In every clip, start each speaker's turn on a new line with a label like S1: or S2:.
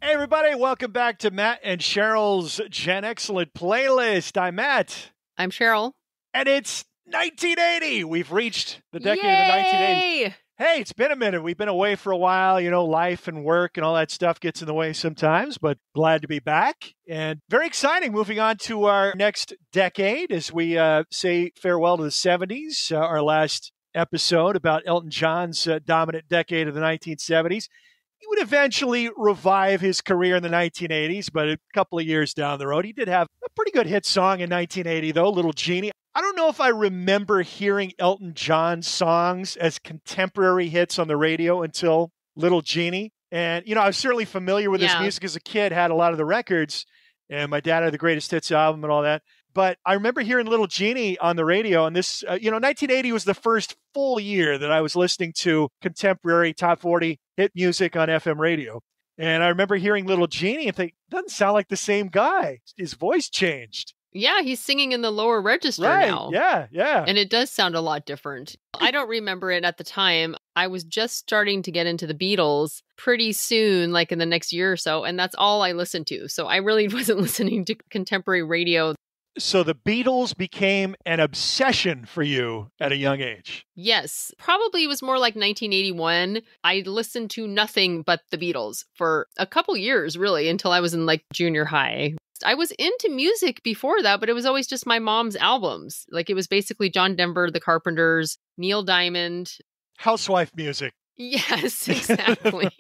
S1: Hey, everybody, welcome back to Matt and Cheryl's Gen Excellent playlist. I'm Matt.
S2: I'm Sheryl.
S1: And it's 1980. We've reached the decade of the 1980s. Hey, it's been a minute. We've been away for a while. You know, life and work and all that stuff gets in the way sometimes, but glad to be back. And very exciting moving on to our next decade as we say farewell to the 70s, our last episode about Elton John's dominant decade of the 1970s. He would eventually revive his career in the 1980s, but a couple of years down the road, he did have a pretty good hit song in 1980, though, Little Genie. I don't know if I remember hearing Elton John songs as contemporary hits on the radio until Little Genie. And, you know, I was certainly familiar with his music as a kid, had a lot of the records, and my dad had the Greatest Hits album and all that. But I remember hearing Little Genie on the radio, and this, 1980 was the first full year that I was listening to contemporary top 40 hit music on FM radio. And I remember hearing Little Genie and think, doesn't sound like the same guy. His voice changed.
S2: Yeah, he's singing in the lower register now.
S1: Yeah.
S2: And it does sound a lot different. I don't remember it at the time. I was just starting to get into the Beatles pretty soon, like in the next year or so, and that's all I listened to. So I really wasn't listening to contemporary radio.
S1: So the Beatles became an obsession for you at a young age.
S2: Yes, probably it was more like 1981. I listened to nothing but the Beatles for a couple years, really, until I was in like junior high. I was into music before that, but it was always just my mom's albums. Like it was basically John Denver, The Carpenters, Neil Diamond.
S1: Housewife music.
S2: Yes, exactly.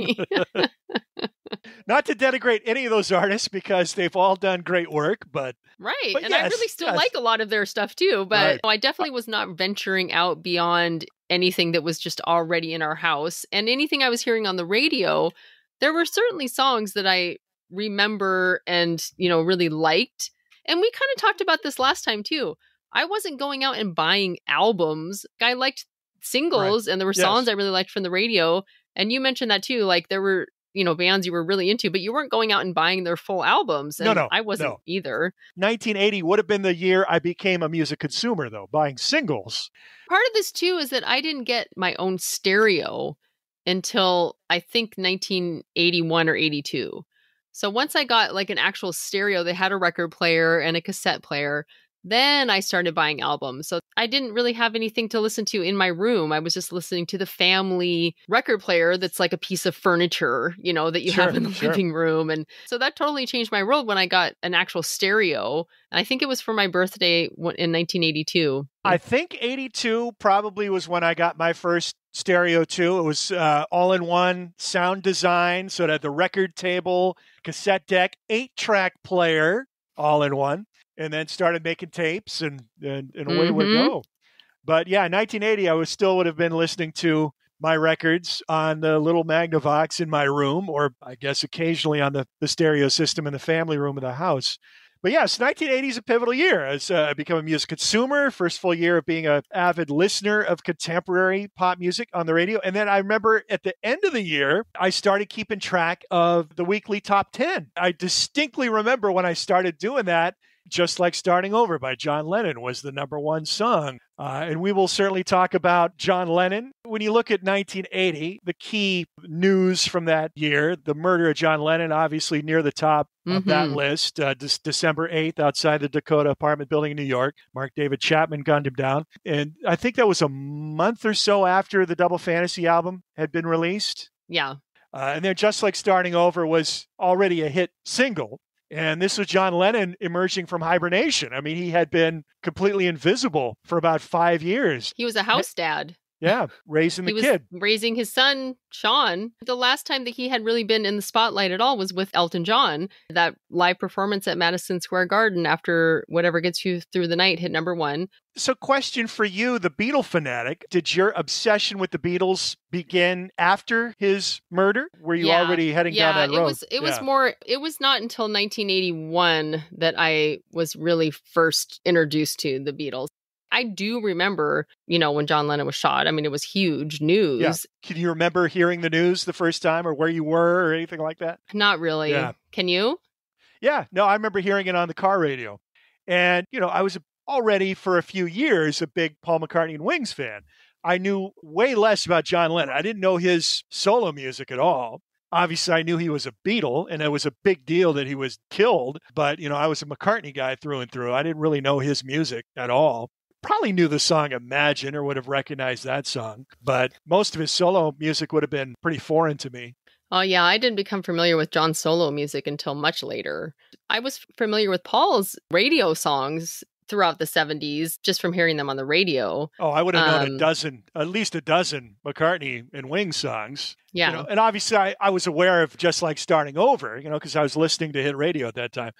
S1: Not to denigrate any of those artists because they've all done great work, but...
S2: Right,
S1: but
S2: and I really still like a lot of their stuff too, but I definitely was not venturing out beyond anything that was just already in our house. And anything I was hearing on the radio, there were certainly songs that I remember and, really liked. And we kind of talked about this last time too. I wasn't going out and buying albums. I liked singles, and there were songs I really liked from the radio. And you mentioned that too, like there were bands you were really into, but you weren't going out and buying their full albums. And I wasn't either.
S1: 1980 would have been the year I became a music consumer, though, buying singles.
S2: Part of this, too, is that I didn't get my own stereo until, I think, 1981 or 82. So once I got like an actual stereo, they had a record player and a cassette player. Then I started buying albums. So I didn't really have anything to listen to in my room. I was just listening to the family record player that's like a piece of furniture, that you have in the living room. And so that totally changed my world when I got an actual stereo. And I think it was for my birthday in 1982.
S1: I think 82 probably was when I got my first stereo too. It was all-in-one sound design. So it had the record table, cassette deck, 8-track player, all-in-one. And then started making tapes and away would go. But yeah, 1980, I would have been listening to my records on the little Magnavox in my room, or I guess occasionally on the stereo system in the family room of the house. But yes, 1980 is a pivotal year as I become a music consumer, first full year of being an avid listener of contemporary pop music on the radio. And then I remember at the end of the year, I started keeping track of the weekly top 10. I distinctly remember when I started doing that, Just Like Starting Over by John Lennon was the number one song. And we will certainly talk about John Lennon. When you look at 1980, the key news from that year, the murder of John Lennon, obviously near the top of that list. December 8th, outside the Dakota apartment building in New York, Mark David Chapman gunned him down. And I think that was a month or so after the Double Fantasy album had been released.
S2: Yeah.
S1: And then Just Like Starting Over was already a hit single. And this was John Lennon emerging from hibernation. I mean, he had been completely invisible for about 5 years.
S2: He was a house dad.
S1: Yeah, raising the kid.
S2: Raising his son, Sean. The last time that he had really been in the spotlight at all was with Elton John. That live performance at Madison Square Garden after Whatever Gets You Through the Night hit number one.
S1: So question for you, the Beatle fanatic. Did your obsession with the Beatles begin after his murder? Were you already heading down that road?
S2: It was not until 1981 that I was really first introduced to the Beatles. I do remember, when John Lennon was shot. I mean, it was huge news.
S1: Yeah. Can you remember hearing the news the first time or where you were or anything like that?
S2: Not really. Yeah. Can you?
S1: Yeah. No, I remember hearing it on the car radio. And, I was already for a few years a big Paul McCartney and Wings fan. I knew way less about John Lennon. I didn't know his solo music at all. Obviously, I knew he was a Beatle, and it was a big deal that he was killed. But, I was a McCartney guy through and through. I didn't really know his music at all. Probably knew the song Imagine or would have recognized that song. But most of his solo music would have been pretty foreign to me.
S2: Oh, yeah. I didn't become familiar with John's solo music until much later. I was familiar with Paul's radio songs throughout the 70s just from hearing them on the radio.
S1: Oh, I would have known at least a dozen McCartney and Wings songs.
S2: Yeah.
S1: And obviously I was aware of Just Like Starting Over, because I was listening to hit radio at that time.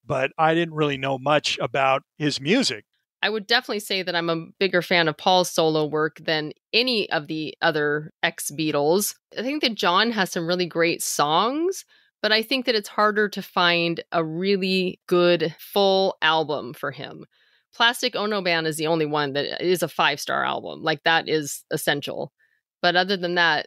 S1: But I didn't really know much about his music.
S2: I would definitely say that I'm a bigger fan of Paul's solo work than any of the other ex-Beatles. I think that John has some really great songs, but I think that it's harder to find a really good full album for him. Plastic Ono Band is the only one that is a 5-star album. Like, that is essential. But other than that,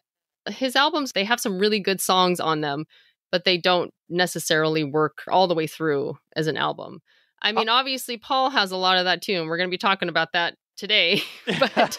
S2: his albums, they have some really good songs on them, but they don't necessarily work all the way through as an album. I mean, obviously, Paul has a lot of that too, and we're going to be talking about that today. But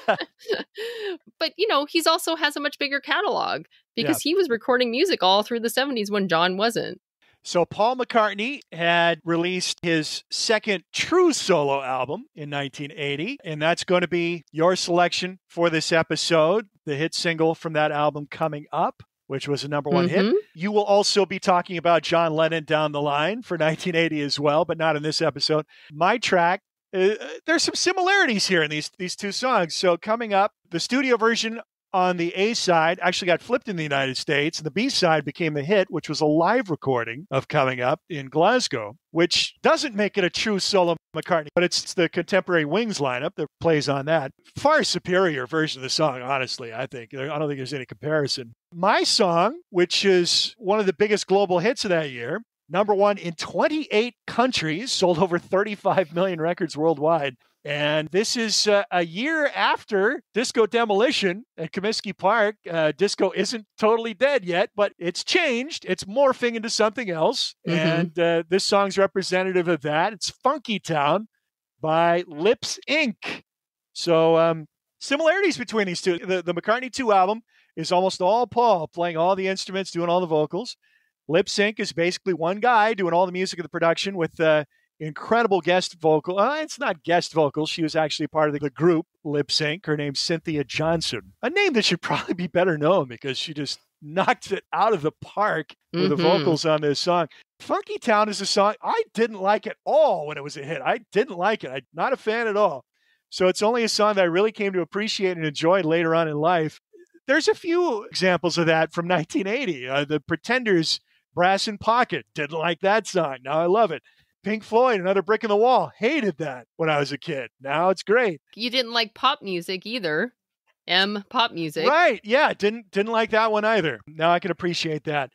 S2: he's also has a much bigger catalog because he was recording music all through the 70s when John wasn't.
S1: So Paul McCartney had released his second true solo album in 1980, and that's going to be your selection for this episode, the hit single from that album Coming Up, which was a number one hit. You will also be talking about John Lennon down the line for 1980 as well, but not in this episode. My track, there's some similarities here in these two songs. So Coming Up, the studio version on the A side actually got flipped in the United States, and the B side became the hit, which was a live recording of Coming Up in Glasgow, which doesn't make it a true solo McCartney, but it's the contemporary Wings lineup that plays on that. Far superior version of the song, honestly, I think. I don't think there's any comparison. My song, which is one of the biggest global hits of that year, number one in 28 countries, sold over 35 million records worldwide. And this is a year after Disco Demolition at Comiskey Park. Disco isn't totally dead yet, but it's changed. It's morphing into something else. And this song's representative of that. It's Funkytown by Lips Inc. So similarities between these two. The McCartney 2 album is almost all Paul playing all the instruments, doing all the vocals. Lip Sync is basically one guy doing all the music of the production with incredible guest vocal. It's not guest vocals. She was actually part of the group Lip Sync. Her name's Cynthia Johnson, a name that should probably be better known because she just knocked it out of the park with the vocals on this song. Funkytown is a song I didn't like at all when it was a hit. I didn't like it. I'm not a fan at all. So it's only a song that I really came to appreciate and enjoy later on in life. There's a few examples of that from 1980. The Pretenders' Brass in Pocket. Didn't like that song. Now I love it. Pink Floyd, Another Brick in the Wall. Hated that when I was a kid. Now it's great.
S2: You didn't like pop music either. Pop music.
S1: Right. Yeah. Didn't like that one either. Now I can appreciate that.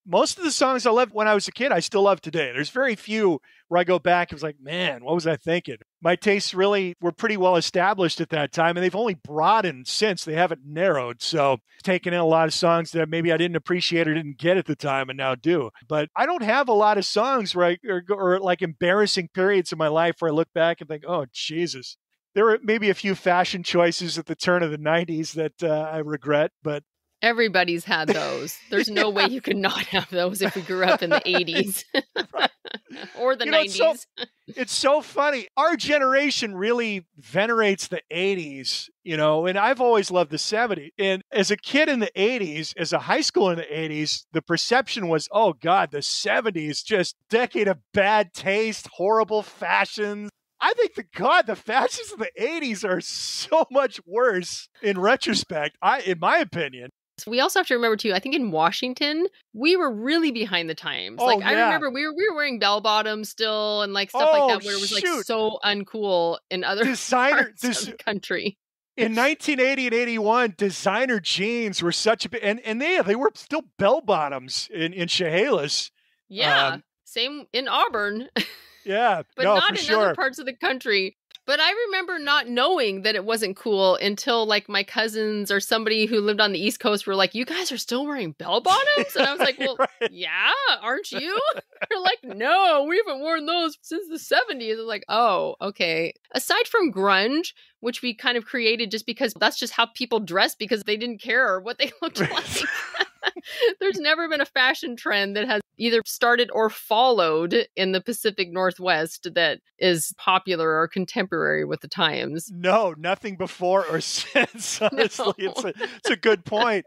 S1: Most of the songs I loved when I was a kid, I still love today. There's very few where I go back and was like, man, what was I thinking? My tastes really were pretty well established at that time, and they've only broadened since. They haven't narrowed. So taking in a lot of songs that maybe I didn't appreciate or didn't get at the time and now do. But I don't have a lot of songs where or like embarrassing periods in my life where I look back and think, oh, Jesus. There were maybe a few fashion choices at the turn of the 90s that I regret, but
S2: everybody's had those. There's no way you could not have those if we grew up in the 80s or the 90s.
S1: It's so funny. Our generation really venerates the 80s, and I've always loved the 70s. And as a kid in the 80s, as a high schooler in the 80s, the perception was, oh God, the 70s, just decade of bad taste, horrible fashions. I think the fashions of the 80s are so much worse in retrospect, in my opinion.
S2: We also have to remember, too, I think in Washington, we were really behind the times. I remember we were wearing bell bottoms still and stuff like that, where it was so uncool in other parts of the country.
S1: In 1980 and 81, designer jeans were such a big, and they were still bell bottoms in Chehalis.
S2: Yeah, same in Auburn.
S1: Yeah,
S2: but not in other parts of the country. But I remember not knowing that it wasn't cool until my cousins or somebody who lived on the East Coast were like, you guys are still wearing bell bottoms? And I was like, well, yeah, aren't you? They're like, no, we haven't worn those since the 70s. I was like, oh, okay. Aside from grunge, which we kind of created just because that's just how people dress because they didn't care what they looked like. There's never been a fashion trend that has either started or followed in the Pacific Northwest that is popular or contemporary with the times.
S1: No, nothing before or since, honestly.
S2: No.
S1: It's a good point.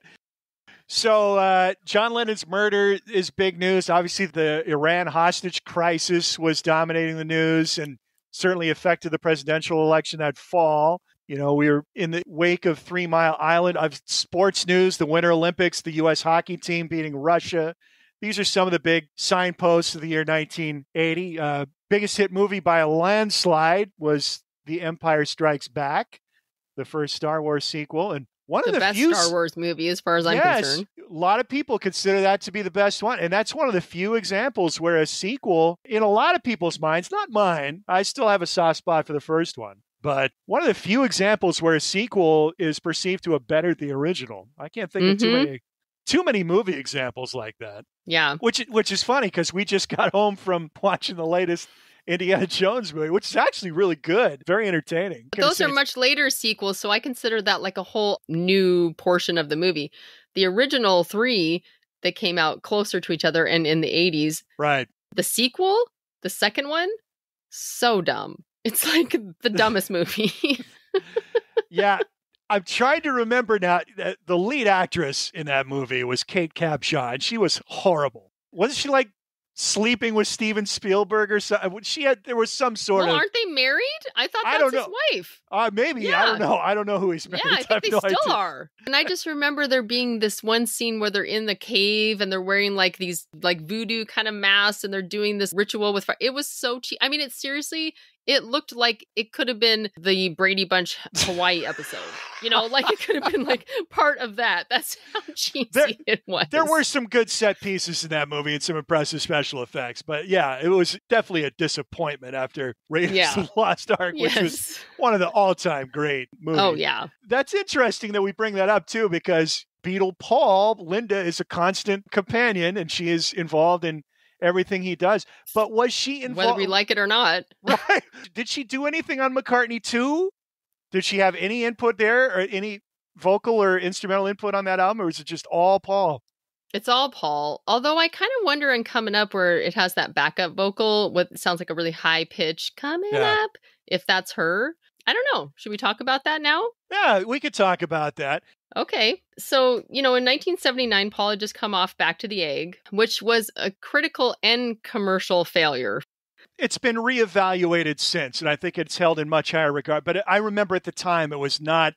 S1: So John Lennon's murder is big news. Obviously, the Iran hostage crisis was dominating the news and certainly affected the presidential election that fall. You know, we were in the wake of 3 Mile Island. Of sports news, the Winter Olympics, the U.S. hockey team beating Russia. These are some of the big signposts of the year 1980. Biggest hit movie by a landslide was The Empire Strikes Back, the first Star Wars sequel. And one of the
S2: best
S1: few
S2: Star Wars movie, as far as I'm concerned.
S1: A lot of people consider that to be the best one. And that's one of the few examples where a sequel, in a lot of people's minds, not mine, I still have a soft spot for the first one. But one of the few examples where a sequel is perceived to have bettered the original. I can't think of too many movie examples like that.
S2: Yeah.
S1: Which is funny because we just got home from watching the latest Indiana Jones movie, which is actually really good, very entertaining.
S2: Those are much later sequels, so I consider that like a whole new portion of the movie. The original 3 that came out closer to each other and in the 80s.
S1: Right.
S2: The sequel, the second one, so dumb. It's like the dumbest movie.
S1: Yeah. I'm trying to remember now. The lead actress in that movie was Kate Capshaw, and she was horrible. Wasn't she like sleeping with Steven Spielberg or something? There was some sort of...
S2: aren't they married? I thought that's his wife.
S1: Maybe. Yeah. I don't know. I don't know who he's married.
S2: Yeah, I think they still are. And I just remember there being this one scene where they're in the cave and they're wearing like these like voodoo kind of masks and they're doing this ritual with fire. It was so cheap. I mean, it looked like it could have been the Brady Bunch Hawaii episode. You know, like it could have been like part of that. That's how cheesy it was.
S1: There were some good set pieces in that movie and some impressive special effects. But yeah, it was definitely a disappointment after Raiders of the Lost Ark, which was one of the all-time great movies.
S2: Oh, yeah.
S1: That's interesting that we bring that up, too, because Beatle Paul, Linda, is a constant companion, and she is involved in everything he does. But was she involved?
S2: Whether we like it or not.
S1: Right. Did she do anything on McCartney too? Did she have any input there or any vocal or instrumental input on that album? Or was it just all Paul?
S2: It's all Paul. Although I kind of wonder in Coming Up where it has that backup vocal, what sounds like a really high pitch coming up, if that's her. I don't know. Should we talk about that now?
S1: Yeah, we could talk about that.
S2: Okay. So, you know, in 1979, Paul had just come off Back to the Egg, which was a critical and commercial failure.
S1: It's been reevaluated since, and I think it's held in much higher regard. But I remember at the time it was not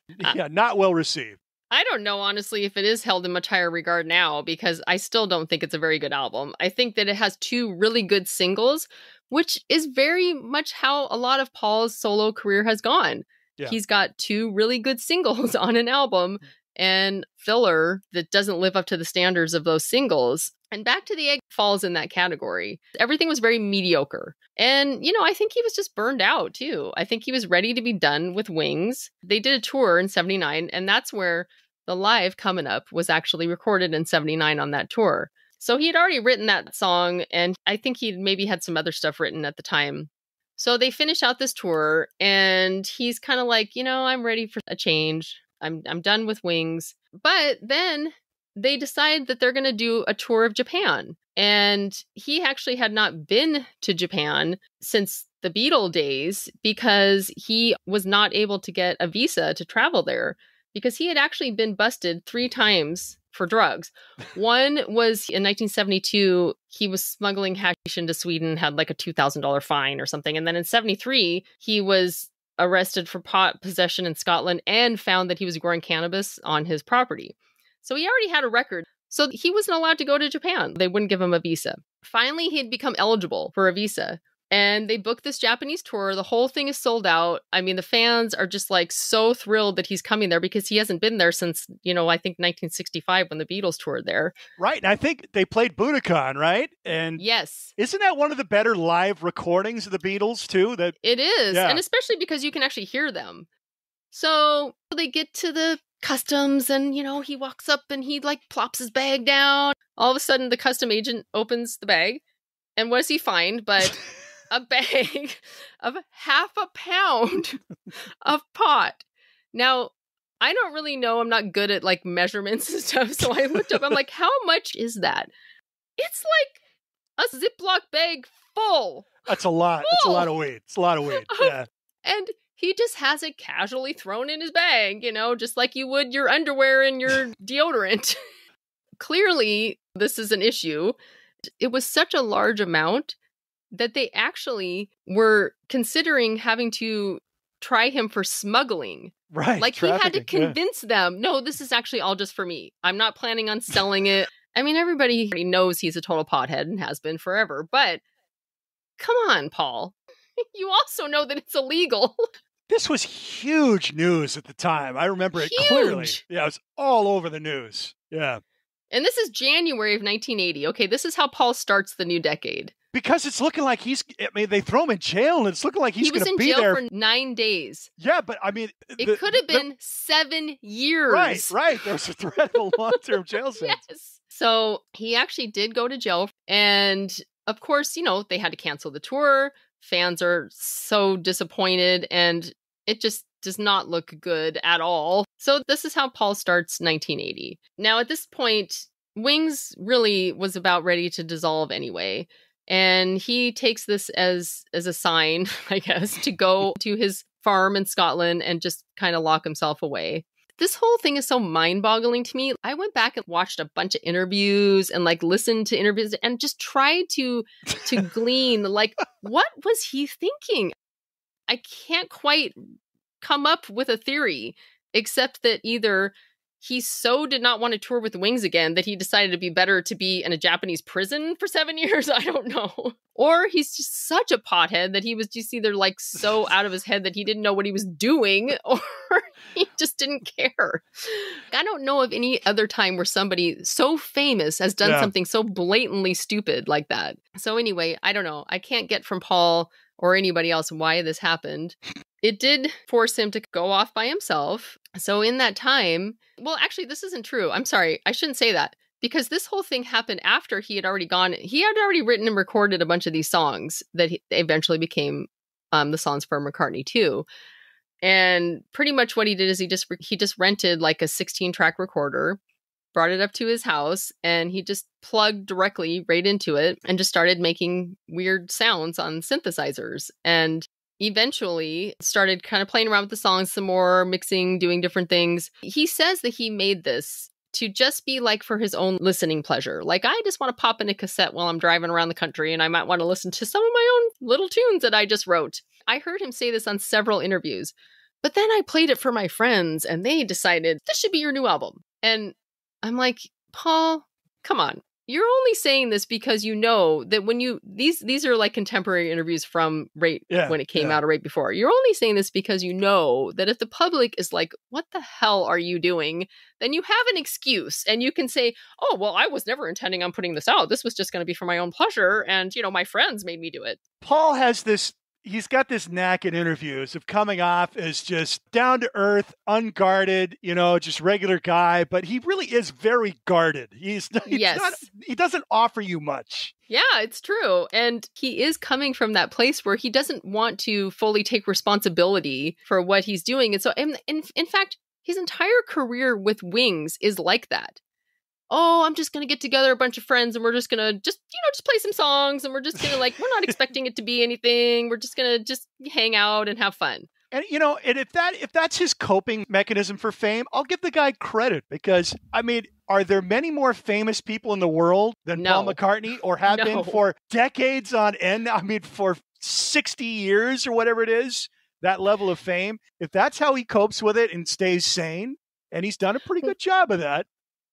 S1: well received.
S2: I don't know, honestly, if it is held in much higher regard now, because I still don't think it's a very good album. I think that it has 2 really good singles, which is very much how a lot of Paul's solo career has gone. Yeah. He's got 2 really good singles on an album and filler that doesn't live up to the standards of those singles. And Back to the Egg falls in that category. Everything was very mediocre. And, you know, I think he was just burned out, too. I think he was ready to be done with Wings. They did a tour in 79, and that's where the live Coming Up was actually recorded in 79 on that tour. So he had already written that song, and I think he maybe had some other stuff written at the time. So they finish out this tour, and he's kind of like, you know, I'm ready for a change. I'm done with Wings. But then they decide that they're going to do a tour of Japan. And he actually had not been to Japan since the Beatle days because he was not able to get a visa to travel there because he had actually been busted 3 times for drugs. One was in 1972, he was smuggling hashish into Sweden, had like a $2,000 fine or something. And then in 73, he was arrested for pot possession in Scotland and found that he was growing cannabis on his property. So he already had a record. So he wasn't allowed to go to Japan. They wouldn't give him a visa. Finally, he had become eligible for a visa. And they booked this Japanese tour. The whole thing is sold out. I mean, the fans are just like so thrilled that he's coming there because he hasn't been there since, you know, I think 1965 when the Beatles toured there.
S1: Right. And I think they played Budokan, right? And
S2: yes.
S1: Isn't that one of the better live recordings of the Beatles, too?
S2: It is. Yeah. And especially because you can actually hear them. So they get to the customs and, you know, he walks up and he like plops his bag down. All of a sudden, the custom agent opens the bag. And what does he find? But a bag of 0.5 pound of pot. Now, I don't really know. I'm not good at like measurements and stuff. So I looked up, I'm like, how much is that? It's like a Ziploc bag full.
S1: That's a lot. It's a lot of weight. It's a lot of weight. Yeah.
S2: And he just has it casually thrown in his bag, just like you would your underwear and your deodorant. Clearly, this is an issue. It was such a large amount that they actually were considering having to try him for smuggling.
S1: Right.
S2: Like he had to convince them, no, this is actually all just for me. I'm not planning on selling it. I mean, everybody knows he's a total pothead and has been forever, but come on, Paul. You also know that it's illegal.
S1: This was huge news at the time. I remember it clearly. Yeah, it was all over the news. Yeah.
S2: And this is January of 1980. Okay, this is how Paul starts the new decade.
S1: Because it's looking like they throw him in jail and it's looking like he's going to be there.
S2: He was in jail for 9 days.
S1: Yeah, but I mean...
S2: It could have been 7 years.
S1: Right. There was a threat of a long-term jail sentence.
S2: Yes. So he actually did go to jail. And of course, they had to cancel the tour. Fans are so disappointed and it just does not look good at all. So this is how Paul starts 1980. Now at this point, Wings really was about ready to dissolve anyway. And he takes this as a sign, I guess, to go to his farm in Scotland and just kind of lock himself away. This whole thing is so mind-boggling to me. I went back and watched a bunch of interviews and listened to interviews and just tried to glean what was he thinking? I can't quite come up with a theory except that either he so did not want to tour with Wings again that he decided it'd be better to be in a Japanese prison for 7 years. I don't know. Or he's just such a pothead that he was just either so out of his head that he didn't know what he was doing or he just didn't care. I don't know of any other time where somebody so famous has done something so blatantly stupid like that. So anyway, I don't know. I can't get from Paul or anybody else why this happened. It did force him to go off by himself. So in that time, well, actually, this isn't true. I'm sorry. I shouldn't say that because this whole thing happened after he had already gone. He had already written and recorded a bunch of these songs that eventually became the songs for McCartney too. And pretty much what he did is he just rented a 16-track recorder, brought it up to his house, and he just plugged directly right into it and just started making weird sounds on synthesizers. And eventually started kind of playing around with the songs some more, mixing, doing different things. He says that he made this to just be for his own listening pleasure. I just want to pop in a cassette while I'm driving around the country and I might want to listen to some of my own little tunes that I just wrote. I heard him say this on several interviews, but then I played it for my friends and they decided this should be your new album. And I'm like, Paul, come on. You're only saying this because you know that when these are contemporary interviews from when it came out or right before. You're only saying this because you know that if the public is what the hell are you doing? Then you have an excuse and you can say, oh, well, I was never intending on putting this out. This was just going to be for my own pleasure. And, my friends made me do it.
S1: Paul has he's got this knack in interviews of coming off as just down to earth, unguarded, just regular guy, but he really is very guarded. He doesn't offer you much.
S2: Yeah, it's true. And he is coming from that place where he doesn't want to fully take responsibility for what he's doing. And so, in fact, his entire career with Wings is like that. Oh, I'm just going to get together a bunch of friends and we're just going to just play some songs and we're just going to we're not expecting it to be anything. We're just going to just hang out and have fun.
S1: And, and if that's his coping mechanism for fame, I'll give the guy credit because, I mean, are there many more famous people in the world than Paul McCartney or have been for decades on end? I mean, for 60 years or whatever it is, that level of fame. If that's how he copes with it and stays sane, and he's done a pretty good job of that.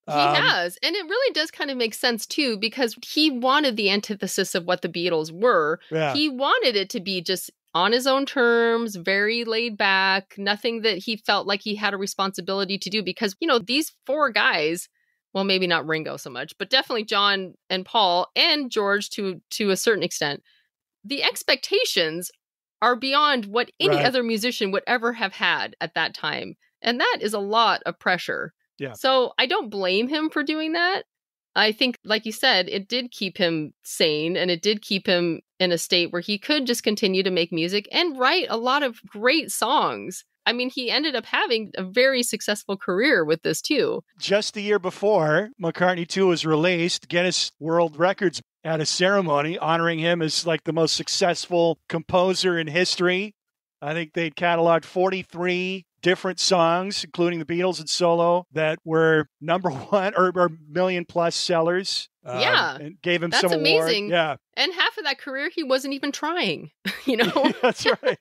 S2: He has. And it really does kind of make sense, too, because he wanted the antithesis of what the Beatles were. Yeah. He wanted it to be just on his own terms, very laid back, nothing that he felt like he had a responsibility to do. Because, these four guys, well, maybe not Ringo so much, but definitely John and Paul and George to a certain extent, the expectations are beyond what any other musician would ever have had at that time. And that is a lot of pressure.
S1: Yeah.
S2: So I don't blame him for doing that. I think, like you said, it did keep him sane and it did keep him in a state where he could just continue to make music and write a lot of great songs. I mean, he ended up having a very successful career with this too.
S1: Just the year before McCartney 2 was released, Guinness World Records had a ceremony honoring him as like the most successful composer in history. I think they'd cataloged 43 different songs, including the Beatles and solo, that were number one or million plus sellers. And gave him
S2: that's
S1: some
S2: amazing.
S1: award. Yeah.
S2: And half of that career, he wasn't even trying, you know?
S1: That's right.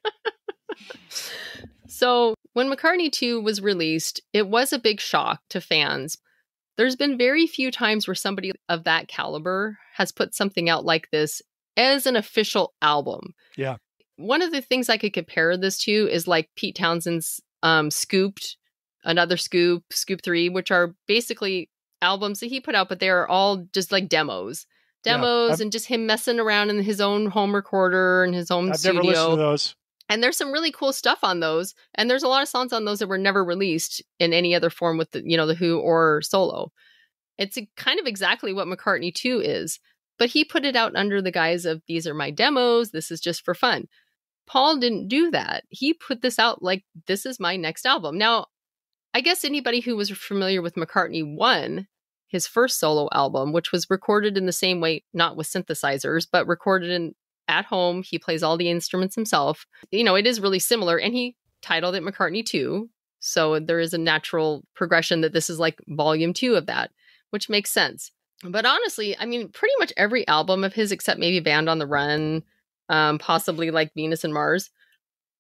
S2: So when McCartney 2 was released, it was a big shock to fans. There's been very few times where somebody of that caliber has put something out like this as an official album.
S1: Yeah.
S2: One of the things I could compare this to is like Pete Townsend's Scooped, another Scoop, Scoop 3, which are basically albums that he put out, but they are all just like demos and just him messing around in his own home recorder and his own studio.
S1: I've never listened to those.
S2: And there's some really cool stuff on those. And there's a lot of songs on those that were never released in any other form with the Who or solo. It's kind of exactly what McCartney 2 is, but he put it out under the guise of, these are my demos. This is just for fun. Paul didn't do that. He put this out like, this is my next album. Now, I guess anybody who was familiar with McCartney 1, his first solo album, which was recorded in the same way, not with synthesizers, but recorded at home. He plays all the instruments himself. It is really similar. And he titled it McCartney 2. So there is a natural progression that this is like volume 2 of that, which makes sense. But honestly, I mean, pretty much every album of his, except maybe Band on the Run, possibly like Venus and Mars,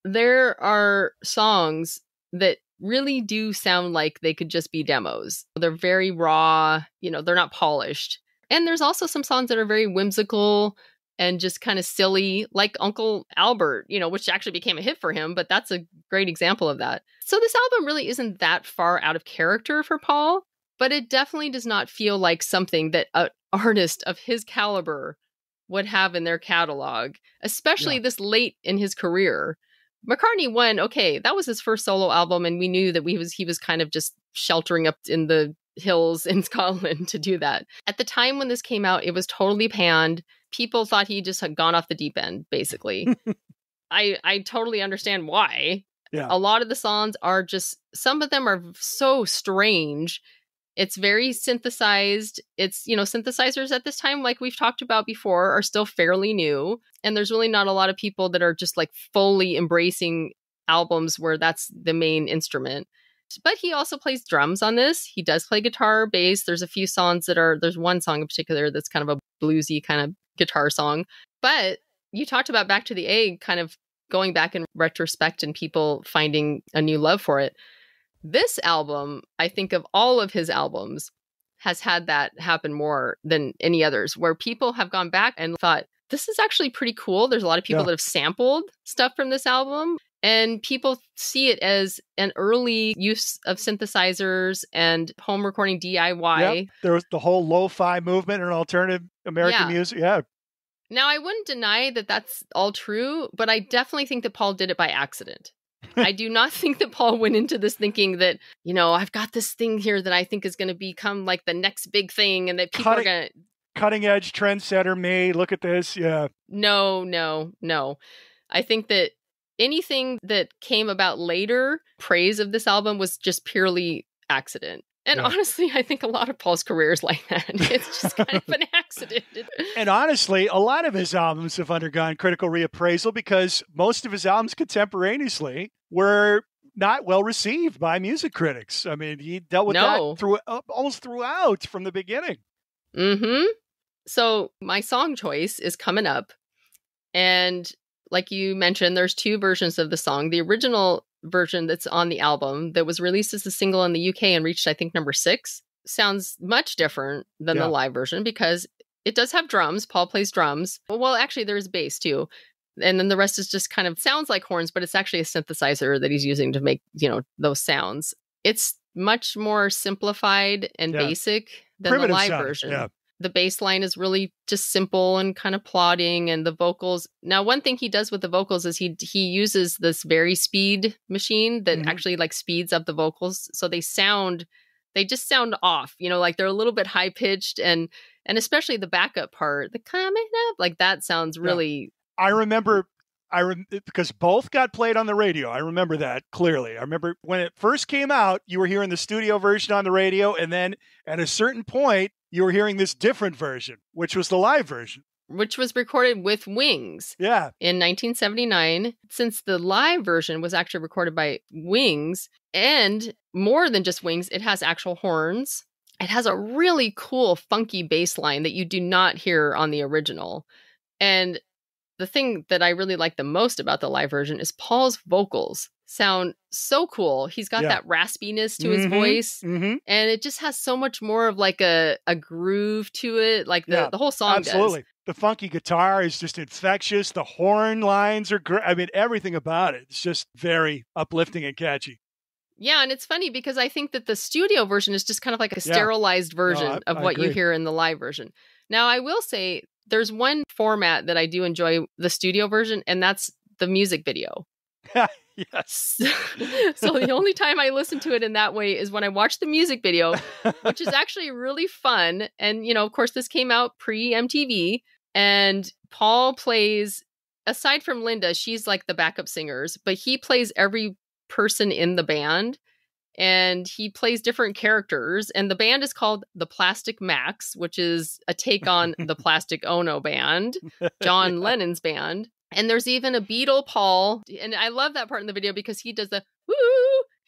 S2: there are songs that really do sound like they could just be demos. They're very raw, they're not polished. And there's also some songs that are very whimsical and just kind of silly, like Uncle Albert, which actually became a hit for him, but that's a great example of that. So this album really isn't that far out of character for Paul, but it definitely does not feel like something that an artist of his caliber would have in their catalog, especially this late in his career. McCartney 1, okay, that was his first solo album, and we knew that he was kind of just sheltering up in the hills in Scotland to do that. At the time when this came out, it was totally panned. People thought he just had gone off the deep end, basically. I totally understand why.
S1: Yeah.
S2: A lot of the songs are just, some of them are so strange. It's very synthesized. It's, synthesizers at this time, like we've talked about before, are still fairly new. And there's really not a lot of people that are just like fully embracing albums where that's the main instrument. But he also plays drums on this. He does play guitar, bass. There's a few songs there's one song in particular that's kind of a bluesy kind of guitar song. But you talked about Back to the Egg kind of going back in retrospect and people finding a new love for it. This album, I think of all of his albums, has had that happen more than any others, where people have gone back and thought, this is actually pretty cool. There's a lot of people that have sampled stuff from this album. And people see it as an early use of synthesizers and home recording DIY.
S1: Yep. There was the whole lo-fi movement and alternative American music. Yeah.
S2: Now, I wouldn't deny that that's all true, but I definitely think that Paul did it by accident. I do not think that Paul went into this thinking that, I've got this thing here that I think is going to become like the next big thing and that people are going to...
S1: Cutting edge trendsetter me. Look at this. Yeah.
S2: No. I think that anything that came about later, praise of this album, was just purely accident. And honestly, I think a lot of Paul's career is like that. It's just kind of an accident.
S1: And honestly, a lot of his albums have undergone critical reappraisal because most of his albums contemporaneously were not well received by music critics. I mean, he dealt with that almost throughout from the beginning.
S2: Mm-hmm. So my song choice is coming up. And like you mentioned, there's two versions of the song. The original version that's on the album that was released as a single in the UK and reached, I think, number 6, sounds much different than the live version because it does have drums. Paul plays drums. Well, actually, there's bass too. And then the rest is just kind of sounds like horns, but it's actually a synthesizer that he's using to make, those sounds. It's much more simplified and basic than the live version. Yeah. The bass line is really just simple and kind of plodding, and the vocals. Now, one thing he does with the vocals is he uses this speed machine that actually like speeds up the vocals. So they just sound off, like they're a little bit high pitched, and And especially the backup part, the coming up, like that sounds really.
S1: I remember because both got played on the radio. I remember that clearly. I remember when it first came out, you were hearing the studio version on the radio. And then at a certain point, you were hearing this different version, which was the live version.
S2: Which was recorded with Wings.
S1: Yeah.
S2: In 1979. Since the live version was actually recorded by Wings, and more than just Wings, it has actual horns. It has a really cool, funky bass line that you do not hear on the original. And the thing that I really like the most about the live version is Paul's vocals sound so cool. He's got that raspiness to his voice, and it just has so much more of like a groove to it, like the whole song
S1: absolutely.
S2: does.
S1: The funky guitar is just infectious. The horn lines are great. I mean, everything about it. It's just very uplifting and catchy.
S2: Yeah, and it's funny because I think that the studio version is just kind of like a sterilized version of what you hear in the live version. Now, I will say there's one format that I do enjoy the studio version, and that's the music video.
S1: Yes.
S2: So the only time I listen to it in that way is when I watch the music video, which is actually really fun. And, you know, of course, this came out pre-MTV, and Paul plays, aside from Linda, she's like the backup singers, but he plays every person in the band, and he plays different characters. And the band is called the Plastic Max, which is a take on the Plastic Ono band, John Lennon's band. And there's even a Beatle Paul. And I love that part in the video because he does the woo,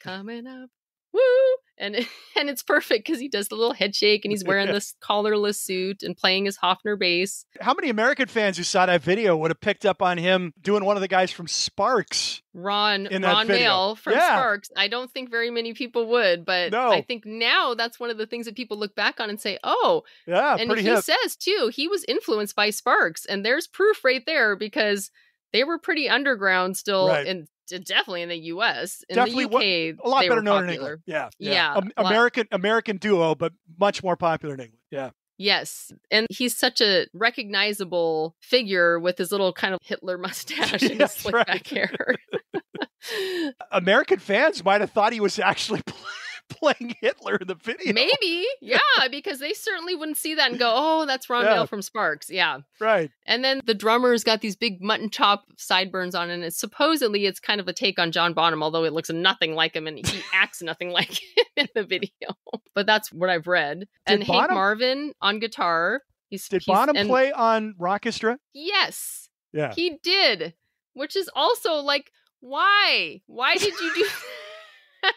S2: coming up, woo. And it's perfect because he does the little head shake and he's wearing this collarless suit and playing his Hofner bass.
S1: How many American fans who saw that video would have picked up on him doing one of the guys from Sparks?
S2: Ron Mayle from Sparks. I don't think very many people would, but I think now that's one of the things that people look back on and say, oh,
S1: yeah,
S2: and
S1: pretty
S2: he
S1: hip.
S2: says too, he was influenced by Sparks, and there's proof right there because they were pretty underground still, and definitely in the U.S. In
S1: definitely
S2: the UK,
S1: a lot
S2: they
S1: better
S2: were
S1: known
S2: popular.
S1: in England. Yeah. American duo, but much more popular in England. Yeah.
S2: Yes. And he's such a recognizable figure with his little kind of Hitler mustache and his slick back hair.
S1: American fans might have thought he was actually playing Hitler in the video.
S2: Maybe. Yeah, because they certainly wouldn't see that and go, oh, that's Ron Mayle from Sparks. Yeah.
S1: Right.
S2: And then the drummer's got these big mutton chop sideburns on, and supposedly it's kind of a take on John Bonham, although it looks nothing like him and he acts nothing like him in the video. But that's what I've read. And Hank Marvin on guitar.
S1: Did Bonham play on Rockestra?
S2: Yes.
S1: Yeah.
S2: He did. Which is also like, why? Why did you do that?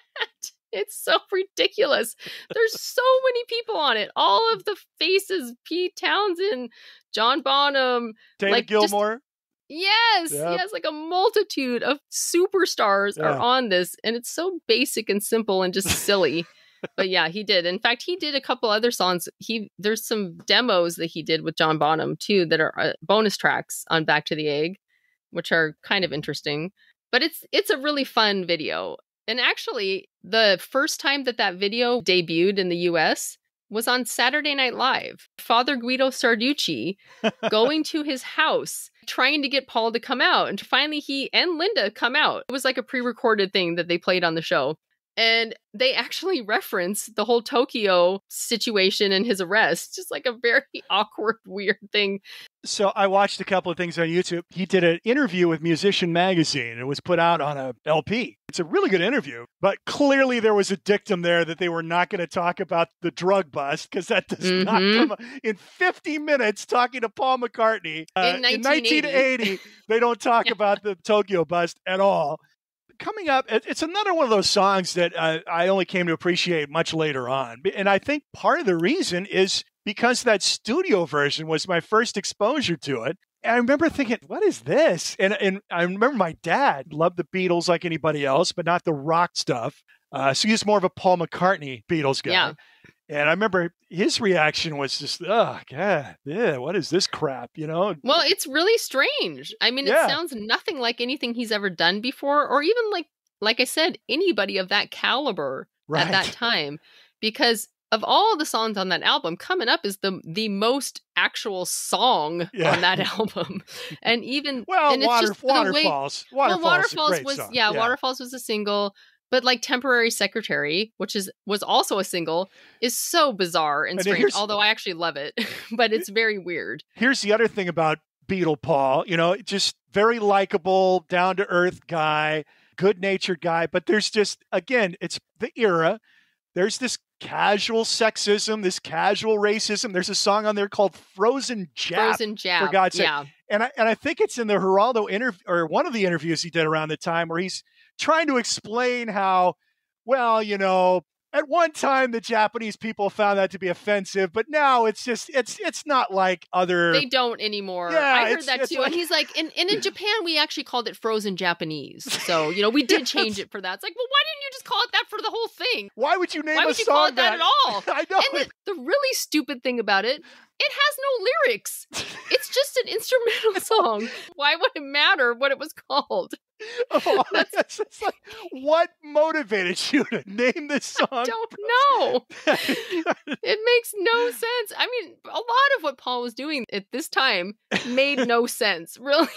S2: It's so ridiculous. There's so many people on it. All of the faces, Pete Townsend, John Bonham,
S1: David Gilmour.
S2: Yes, like a multitude of superstars are on this, and it's so basic and simple and just silly. But yeah, he did. In fact, he did a couple other songs. There's some demos that he did with John Bonham too that are bonus tracks on Back to the Egg, which are kind of interesting. But it's a really fun video. And actually, the first time that video debuted in the U.S. was on Saturday Night Live. Father Guido Sarducci going to his house, trying to get Paul to come out. And finally, he and Linda come out. It was like a pre-recorded thing that they played on the show. And they actually reference the whole Tokyo situation and his arrest. Just like a very awkward, weird thing.
S1: So I watched a couple of things on YouTube. He did an interview with Musician Magazine. It was put out on a LP. It's a really good interview, but clearly there was a dictum there that they were not going to talk about the drug bust because that does not come up. In 50 minutes talking to Paul McCartney
S2: in 1980,
S1: they don't talk about the Tokyo bust at all. Coming up, it's another one of those songs that I only came to appreciate much later on. And I think part of the reason is because that studio version was my first exposure to it. And I remember thinking, what is this? And I remember my dad loved the Beatles like anybody else, but not the rock stuff. So he's more of a Paul McCartney Beatles guy.
S2: Yeah.
S1: And I remember his reaction was just, oh, God, yeah, what is this crap, you know?
S2: Well, it's really strange. I mean, it sounds nothing like anything he's ever done before, or even like I said, anybody of that caliber at that time. Because of all the songs on that album, Coming Up is the most actual song on that album. And even...
S1: Well,
S2: and it's
S1: Waterfalls.
S2: Waterfalls
S1: was a great song.
S2: Waterfalls was a single. But like Temporary Secretary, which was also a single, is so bizarre and strange, although I actually love it, but it's very weird.
S1: Here's the other thing about Beatle Paul, just very likable, down-to-earth guy, good-natured guy, but there's just, again, it's the era. There's this casual sexism, this casual racism. There's a song on there called Frozen Jap.
S2: Frozen Jap,
S1: for God's sake.
S2: Yeah.
S1: And I think it's in the Geraldo interview, or one of the interviews he did around the time, where he's trying to explain how, well, at one time the Japanese people found that to be offensive, but now it's just it's not like other.
S2: They don't anymore.
S1: Yeah,
S2: I heard that too. Like... And he's like, and in Japan we actually called it Frozen Japanese. So we did change it for that. It's like, well, why didn't you just call it that for the whole thing?
S1: Why would you name
S2: why
S1: a
S2: would you
S1: song
S2: call it that at all?
S1: I know.
S2: And the really stupid thing about it. It has no lyrics. It's just an instrumental song. Why would it matter what it was called?
S1: It's like, what motivated you to name this song?
S2: I don't know. It makes no sense. I mean, a lot of what Paul was doing at this time made no sense. Really.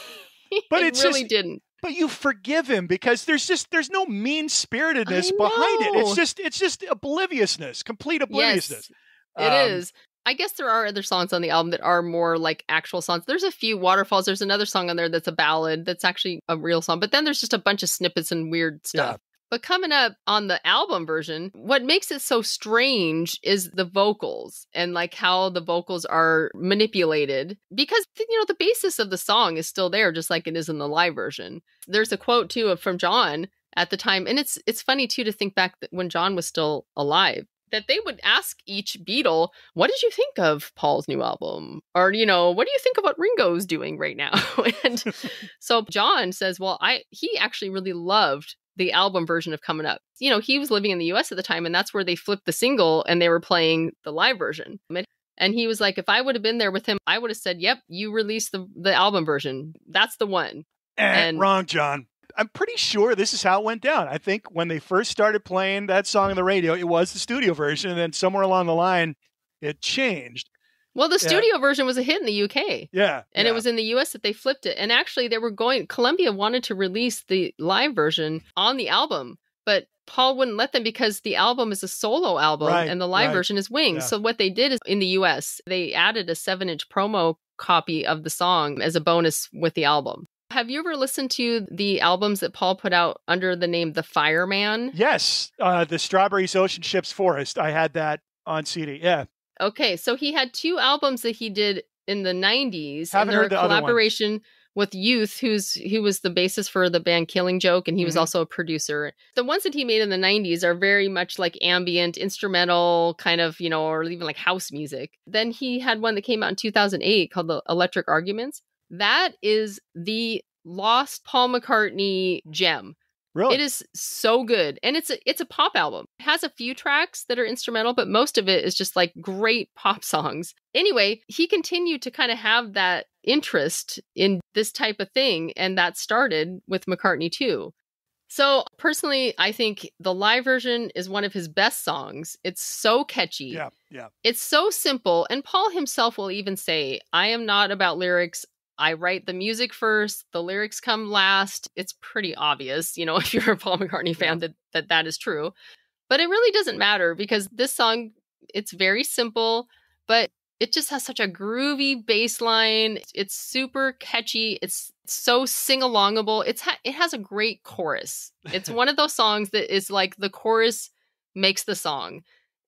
S1: But
S2: it really didn't.
S1: But you forgive him because there's no mean-spiritedness behind it. It's just obliviousness, complete obliviousness.
S2: Yes, it is. I guess there are other songs on the album that are more like actual songs. There's a few Waterfalls. There's another song on there that's a ballad that's actually a real song. But then there's just a bunch of snippets and weird stuff. Yeah. But coming up on the album version, what makes it so strange is the vocals and like how the vocals are manipulated. Because, the basis of the song is still there, just like it is in the live version. There's a quote, too, from John at the time. And it's funny, too, to think back that when John was still alive, that they would ask each Beatle, what did you think of Paul's new album? Or, what do you think of what Ringo's doing right now? And so John says, well, he actually really loved the album version of Coming Up. He was living in the US at the time, and that's where they flipped the single and they were playing the live version. And he was like, if I would have been there with him, I would have said, yep, you released the album version. That's the one.
S1: And wrong, John. I'm pretty sure this is how it went down. I think when they first started playing that song on the radio, it was the studio version. And then somewhere along the line, it changed.
S2: Well, the studio version was a hit in the UK.
S1: Yeah.
S2: And it was in the US that they flipped it. And actually, Columbia wanted to release the live version on the album. But Paul wouldn't let them because the album is a solo album and the live version is Wings. Yeah. So what they did is in the US, they added a 7-inch promo copy of the song as a bonus with the album. Have you ever listened to the albums that Paul put out under the name The Fireman?
S1: Yes. The Strawberries, Ocean Ships, Forest. I had that on CD. Yeah.
S2: Okay. So he had 2 albums that he did in the 90s.
S1: Haven't heard the
S2: collaboration with Youth, who was the bassist for the band Killing Joke, and he was also a producer. The ones that he made in the 90s are very much like ambient, instrumental, kind of, or even like house music. Then he had one that came out in 2008 called The Electric Arguments. That is the lost Paul McCartney gem.
S1: Really?
S2: It is so good. And it's a pop album. It has a few tracks that are instrumental, but most of it is just like great pop songs. Anyway, he continued to kind of have that interest in this type of thing. And that started with McCartney too. So personally, I think the live version is one of his best songs. It's so catchy.
S1: Yeah.
S2: It's so simple. And Paul himself will even say, I am not about lyrics. I write the music first, the lyrics come last. It's pretty obvious, if you're a Paul McCartney fan, that is true. But it really doesn't matter because this song, it's very simple, but it just has such a groovy bass line. It's super catchy. It's so sing-alongable. It has a great chorus. It's one of those songs that is like the chorus makes the song.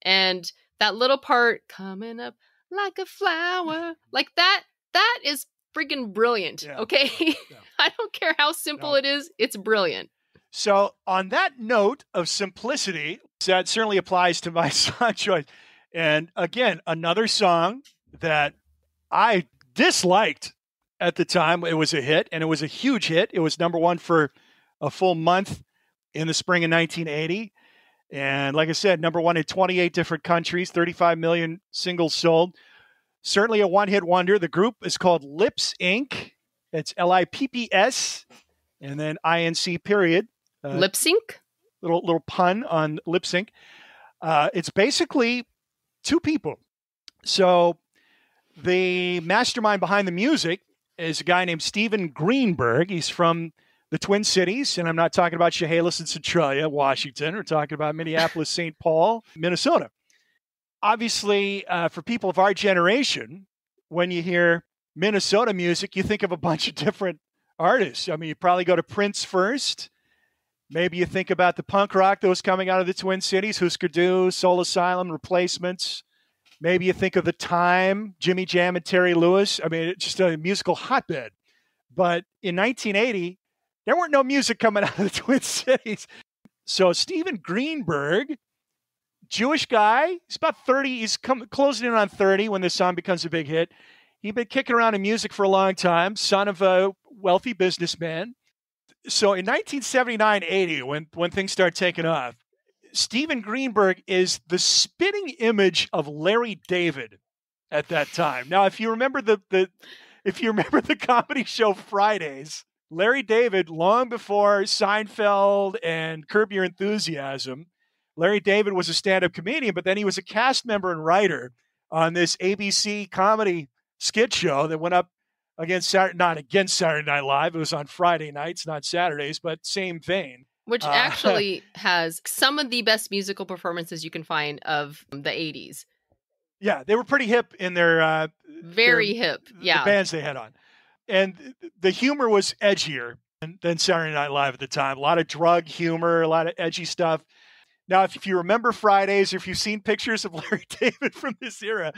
S2: And that little part, coming up like a flower, like that is freaking brilliant.
S1: Yeah.
S2: Okay. Yeah. I don't care how simple it is. It's brilliant.
S1: So on that note of simplicity, that certainly applies to my song choice. And again, another song that I disliked at the time. It was a hit, and it was a huge hit. It was number 1 for a full month in the spring of 1980. And like I said, number 1 in 28 different countries, 35 million singles sold. Certainly a one-hit wonder. The group is called Lips Inc. It's Lipps and then INC period.
S2: Lip sync?
S1: Little pun on lip sync. It's basically 2 people. So the mastermind behind the music is a guy named Steven Greenberg. He's from the Twin Cities, and I'm not talking about Chehalis and Centralia, Washington. We're talking about Minneapolis, St. Paul, Minnesota. Obviously, for people of our generation, when you hear Minnesota music, you think of a bunch of different artists. I mean, you probably go to Prince first. Maybe you think about the punk rock that was coming out of the Twin Cities, Husker Du, Soul Asylum, Replacements. Maybe you think of The Time, Jimmy Jam and Terry Lewis. I mean, it's just a musical hotbed. But in 1980, there weren't no music coming out of the Twin Cities. So Steven Greenberg, Jewish guy, he's about 30. He's closing in on 30 when this song becomes a big hit. He'd been kicking around in music for a long time, son of a wealthy businessman. So in 1979-80, when things start taking off, Steven Greenberg is the spitting image of Larry David at that time. Now, if you remember the comedy show Fridays, Larry David, long before Seinfeld and Curb Your Enthusiasm, Larry David was a stand-up comedian, but then he was a cast member and writer on this ABC comedy skit show that went up not against Saturday Night Live. It was on Friday nights, not Saturdays, but same vein.
S2: Which actually has some of the best musical performances you can find of the 80s.
S1: Yeah, they were pretty hip in their...
S2: Very hip, yeah.
S1: The bands they had on. And the humor was edgier than Saturday Night Live at the time. A lot of drug humor, a lot of edgy stuff. Now, if you remember Fridays, or if you've seen pictures of Larry David from this era,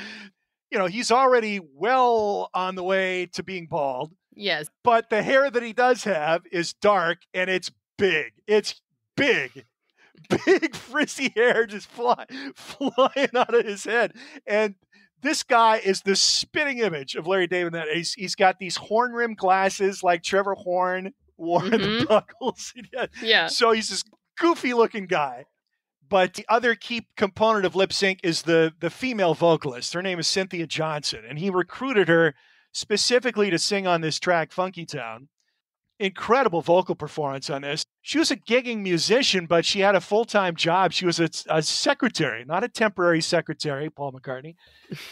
S1: you know, he's already well on the way to being bald.
S2: Yes.
S1: But the hair that he does have is dark, and it's big. It's big. Big frizzy hair just flying out of his head. And this guy is the spitting image of Larry David. That he's got these horn-rimmed glasses like Trevor Horn wore in the Buggles.
S2: Yeah.
S1: So he's this goofy-looking guy. But the other key component of lip sync is the female vocalist. Her name is Cynthia Johnson, and he recruited her specifically to sing on this track, Funkytown. Incredible vocal performance on this. She was a gigging musician, but she had a full-time job. She was a secretary, not a temporary secretary, Paul McCartney,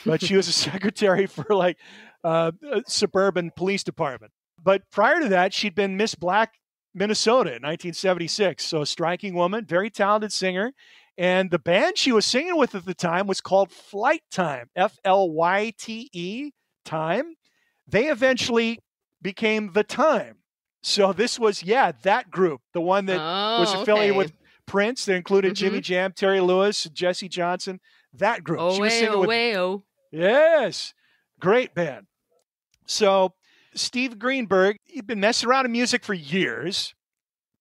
S1: but she was a secretary for like a suburban police department. But prior to that, she'd been Miss Black Minnesota in 1976. So a striking woman, very talented singer. And the band she was singing with at the time was called Flight Time, Flyte, Time. They eventually became The Time. So this was, that group, the one that was affiliated with Prince. That included Jimmy Jam, Terry Lewis, Jesse Johnson, that group. She was singing with, yes, great band. So Steve Greenberg, he'd been messing around in music for years,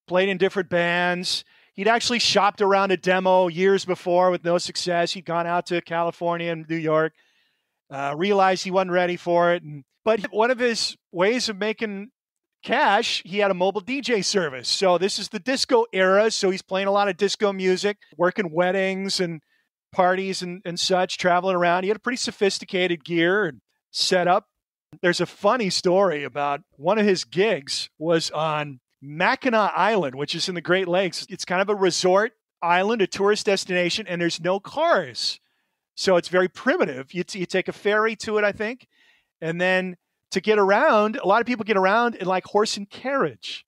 S1: played in different bands. He'd actually shopped around a demo years before with no success. He'd gone out to California and New York, realized he wasn't ready for it. But one of his ways of making cash, he had a mobile DJ service. So this is the disco era. So he's playing a lot of disco music, working weddings and parties and such, traveling around. He had a pretty sophisticated gear and setup. There's a funny story about one of his gigs was on Mackinac Island, which is in the Great Lakes. It's kind of a resort island, a tourist destination, and there's no cars. So it's very primitive. You take a ferry to it, I think. And then to get around, a lot of people get around in like horse and carriage.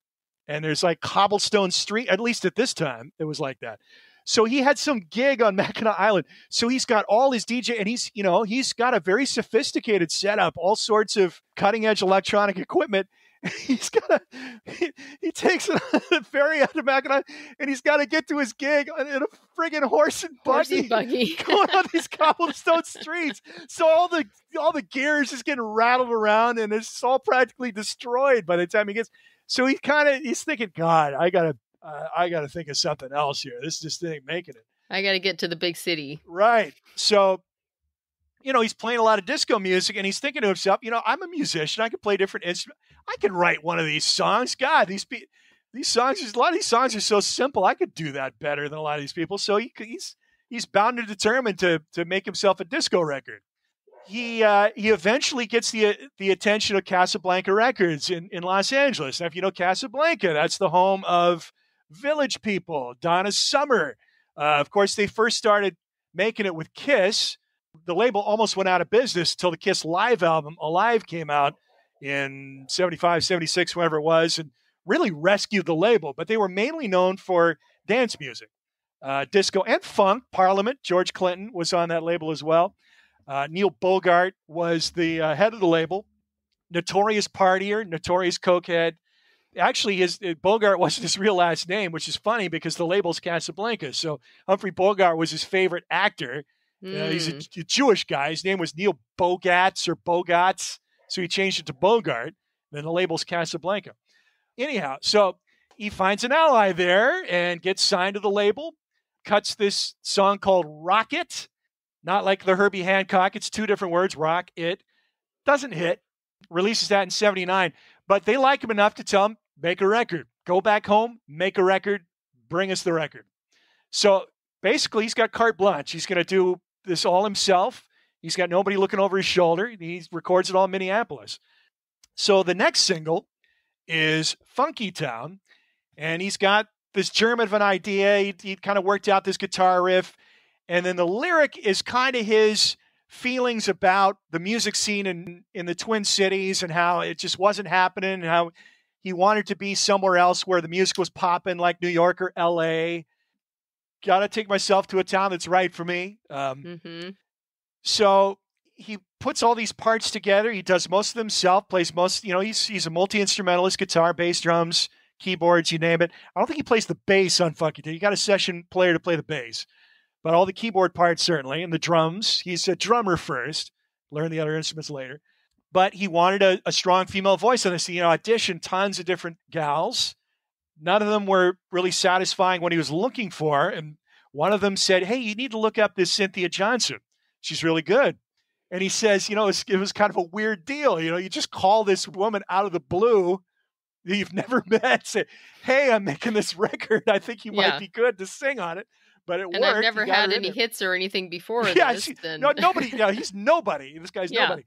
S1: And there's like cobblestone street, at least at this time, it was like that. So he had some gig on Mackinac Island. So he's got all his DJ, and he's got a very sophisticated setup, all sorts of cutting edge electronic equipment. He takes a ferry out of Mackinac, and he's got to get to his gig in a friggin' horse and buggy going on these cobblestone streets. So all the gear is just getting rattled around, and it's all practically destroyed by the time he gets. So he's thinking, God, I gotta think of something else here. This just ain't making it.
S2: I gotta get to the big city.
S1: Right. So, he's playing a lot of disco music, and he's thinking to himself, I'm a musician. I can play different instruments. I can write one of these songs. God, these songs, a lot of these songs are so simple. I could do that better than a lot of these people. So he's bound and determined to make himself a disco record. He eventually gets the attention of Casablanca Records in Los Angeles. Now, if you know Casablanca, that's the home of Village People, Donna Summer. Of course, they first started making it with Kiss. The label almost went out of business until the Kiss live album, Alive, came out in 75, 76, whenever it was. And really rescued the label, but they were mainly known for dance music, disco and funk. Parliament, George Clinton was on that label as well. Neil Bogart was the head of the label. Notorious partier, notorious cokehead. Actually, his Bogart wasn't his real last name, which is funny because the label's Casablanca. So Humphrey Bogart was his favorite actor. He's a Jewish guy. His name was Neil Bogatz or Bogats, so he changed it to Bogart. Then the label's Casablanca. Anyhow, so he finds an ally there and gets signed to the label, cuts this song called Rock It, not like the Herbie Hancock. It's two different words, Rock It. Doesn't hit. Releases that in 79. But they like him enough to tell him, make a record. Go back home, make a record, bring us the record. So basically, he's got carte blanche. He's going to do this all himself. He's got nobody looking over his shoulder. He records it all in Minneapolis. So the next single is Funkytown, and he's got this germ of an idea. He kind of worked out this guitar riff, and then the lyric is kind of his feelings about the music scene in the Twin Cities and how it just wasn't happening and how he wanted to be somewhere else where the music was popping, like New York or L.A. Got to take myself to a town that's right for me. So he puts all these parts together. He does most of them himself, plays most, he's a multi-instrumentalist, guitar, bass, drums, keyboards, you name it. I don't think he plays the bass on Funkytown. You got a session player to play the bass, but all the keyboard parts certainly, and the drums. He's a drummer first, learn the other instruments later. But he wanted a strong female voice on this. He auditioned tons of different gals. None of them were really satisfying what he was looking for. And one of them said, hey, you need to look up this Cynthia Johnson. She's really good. And he says, it was kind of a weird deal. You just call this woman out of the blue that you've never met, say, hey, I'm making this record. I think you might be good to sing on it. But it worked.
S2: And I've never had any hits or anything before this.
S1: Nobody. He's nobody. This guy's nobody.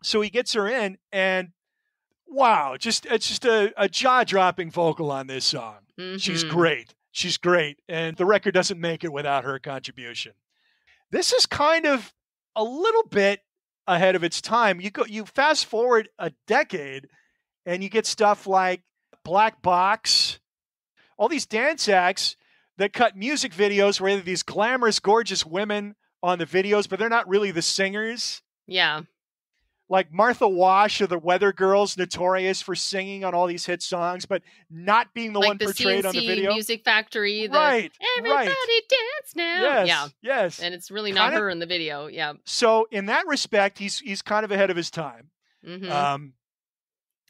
S1: So he gets her in, and wow, it's just a jaw-dropping vocal on this song. Mm-hmm. She's great. She's great. And the record doesn't make it without her contribution. This is kind of a little bit ahead of its time. You fast forward a decade, and you get stuff like Black Box, all these dance acts that cut music videos where they're these glamorous, gorgeous women on the videos, but they're not really the singers.
S2: Yeah.
S1: Like Martha Wash of the Weather Girls, notorious for singing on all these hit songs, but not being the one portrayed on the video.
S2: Music Factory.
S1: Right.
S2: Everybody dance now.
S1: Yes. Yes.
S2: And it's really not her in the video. Yeah.
S1: So in that respect, he's kind of ahead of his time.
S2: Mm-hmm.